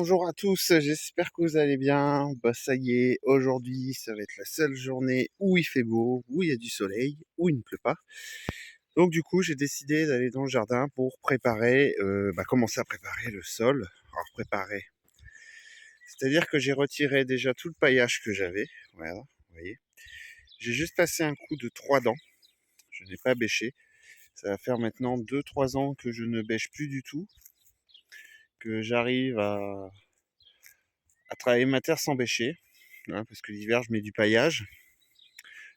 bonjour à tous, j'espère que vous allez bien. Bah ça y est, aujourd'hui ça va être la seule journée où il fait beau, où il y a du soleil, où il ne pleut pas. Donc du coup j'ai décidé d'aller dans le jardin pour préparer, commencer à préparer le sol. Alors préparer, c'est-à-dire que j'ai retiré déjà tout le paillage que j'avais, voilà, vous voyez. J'ai juste passé un coup de 3 dents, je n'ai pas bêché. Ça va faire maintenant 2 3 ans que je ne bêche plus du tout, que j'arrive à travailler ma terre sans bêcher. Hein, parce que l'hiver, je mets du paillage,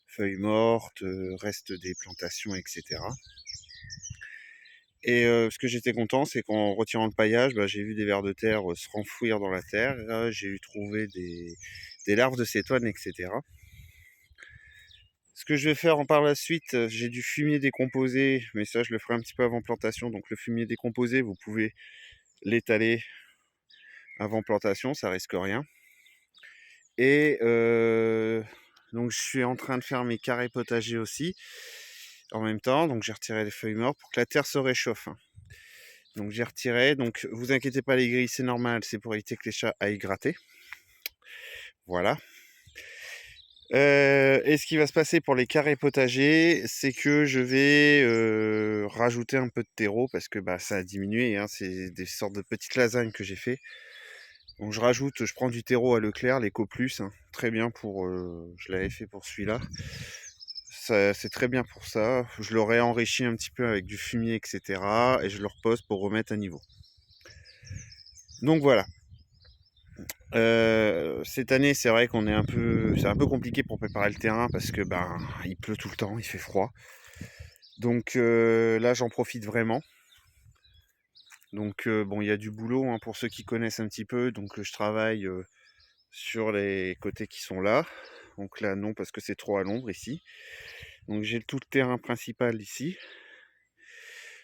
feuilles mortes, restes des plantations, etc. Et ce que j'étais content, c'est qu'en retirant le paillage, j'ai vu des vers de terre se renfouir dans la terre. J'ai eu trouvé des larves de cétoine, etc. Ce que je vais faire par la suite, j'ai du fumier décomposé, mais ça, je le ferai un petit peu avant plantation. Donc le fumier décomposé, vous pouvez l'étaler avant plantation, ça risque rien. Et donc je suis en train de faire mes carrés potagers aussi en même temps. Donc j'ai retiré les feuilles mortes pour que la terre se réchauffe, hein. Donc j'ai retiré. Donc vous inquiétez pas, les grilles c'est normal, c'est pour éviter que les chats aillent gratter. Voilà. Et ce qui va se passer pour les carrés potagers, c'est que je vais rajouter un peu de terreau parce que ça a diminué, hein. C'est des sortes de petites lasagnes que j'ai fait. Donc je prends du terreau à Leclerc, l'Eco Plus, hein, très bien pour, je l'avais fait pour celui-là. C'est très bien pour ça. Je l'aurais enrichi un petit peu avec du fumier, etc. Et je le repose pour remettre à niveau. Donc voilà. Cette année, c'est vrai qu'on c'est un peu compliqué pour préparer le terrain parce que il pleut tout le temps, il fait froid. Donc là, j'en profite vraiment. Donc bon, il y a du boulot, hein, pour ceux qui connaissent un petit peu. Donc je travaille sur les côtés qui sont là. Donc là, non, parce que c'est trop à l'ombre ici. Donc j'ai tout le terrain principal ici.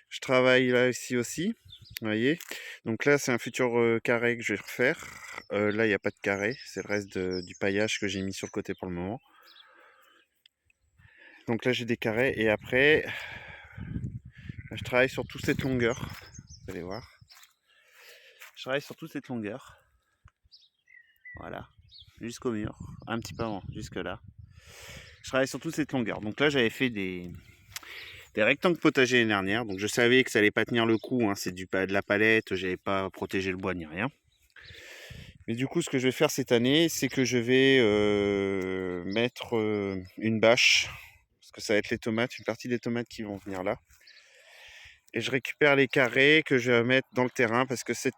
Je travaille là ici aussi, vous voyez. Donc là, c'est un futur carré que je vais refaire. Là, il n'y a pas de carré, c'est le reste du paillage que j'ai mis sur le côté pour le moment. Donc là, j'ai des carrés et après, je travaille sur toute cette longueur. Vous allez voir. Je travaille sur toute cette longueur. Voilà, jusqu'au mur, un petit peu avant, jusque là. Je travaille sur toute cette longueur. Donc là, j'avais fait des rectangles potagers l'année dernière. Donc je savais que ça allait pas tenir le coup, hein. C'est de la palette, j'avais pas protégé le bois ni rien. Mais du coup, ce que je vais faire cette année, c'est que je vais mettre une bâche, parce que ça va être les tomates, une partie des tomates qui vont venir là. Et je récupère les carrés que je vais mettre dans le terrain, parce que cette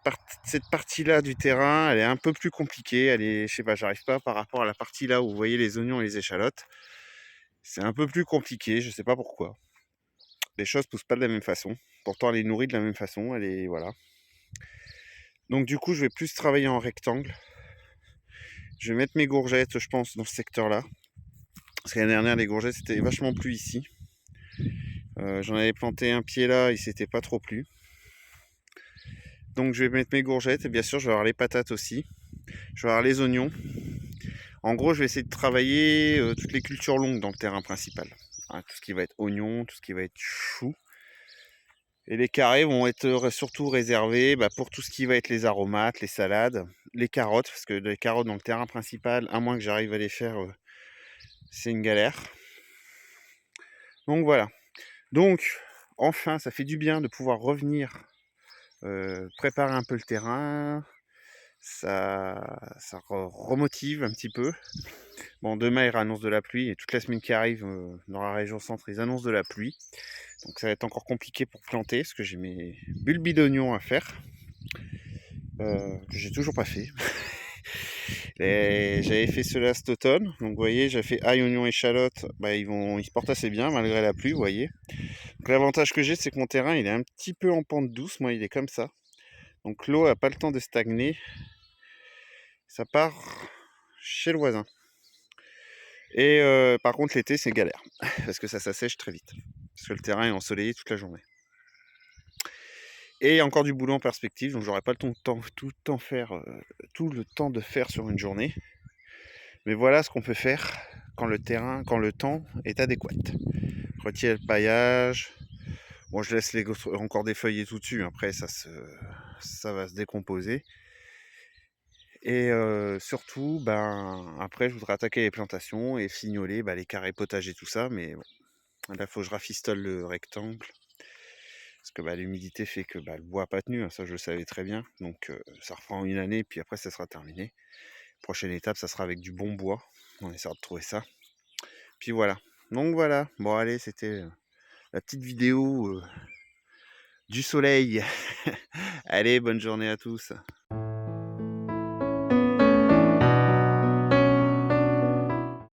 partie-là du terrain, elle est un peu plus compliquée. Elle est, je sais pas, j'arrive pas par rapport à la partie là où vous voyez les oignons et les échalotes. C'est un peu plus compliqué, je sais pas pourquoi. Les choses poussent pas de la même façon. Pourtant, elle est nourrie de la même façon. Elle est, voilà. Donc du coup, je vais plus travailler en rectangle. Je vais mettre mes courgettes, je pense, dans ce secteur-là. Parce que l'année dernière, les courgettes, c'était vachement plu ici. J'en avais planté un pied là, il s'était pas trop plu. Donc je vais mettre mes courgettes, et bien sûr, je vais avoir les patates aussi. Je vais avoir les oignons. En gros, je vais essayer de travailler toutes les cultures longues dans le terrain principal. Hein, tout ce qui va être oignon, tout ce qui va être chou. Et les carrés vont être surtout réservés pour tout ce qui va être les aromates, les salades, les carottes, parce que les carottes dans le terrain principal, à moins que j'arrive à les faire, c'est une galère. Donc voilà. Donc, enfin, ça fait du bien de pouvoir revenir préparer un peu le terrain. Ça remotive un petit peu. Bon, demain, il annonce de la pluie et toute la semaine qui arrive, dans la région centre, ils annoncent de la pluie. Donc ça va être encore compliqué pour planter, parce que j'ai mes bulbes d'oignons à faire, que j'ai toujours pas fait. J'avais fait cela cet automne, donc vous voyez, j'ai fait ail, oignon, échalote, ils se portent assez bien malgré la pluie, vous voyez. Donc l'avantage que j'ai, c'est que mon terrain, il est un petit peu en pente douce, moi il est comme ça. Donc l'eau a pas le temps de stagner, ça part chez le voisin. Et par contre l'été c'est galère, parce que ça s'assèche très vite, parce que le terrain est ensoleillé toute la journée. Et il y a encore du boulot en perspective, donc j'aurai pas tout le temps de faire sur une journée. Mais voilà ce qu'on peut faire quand le temps est adéquat. Retirer le paillage. Bon, je laisse encore des feuilles tout dessus, après ça va se décomposer. Et surtout, ben, après je voudrais attaquer les plantations et fignoler, bah, les carrés potagers, tout ça, mais bon, là, faut que je rafistole le rectangle. Parce que, bah, l'humidité fait que, bah, le bois a pas tenu, hein, ça je le savais très bien. Donc ça reprend une année, puis après ça sera terminé. Prochaine étape, ça sera avec du bon bois. On essaiera de trouver ça. Puis voilà. Donc voilà. Bon allez, c'était, la petite vidéo, du soleil. Allez, bonne journée à tous.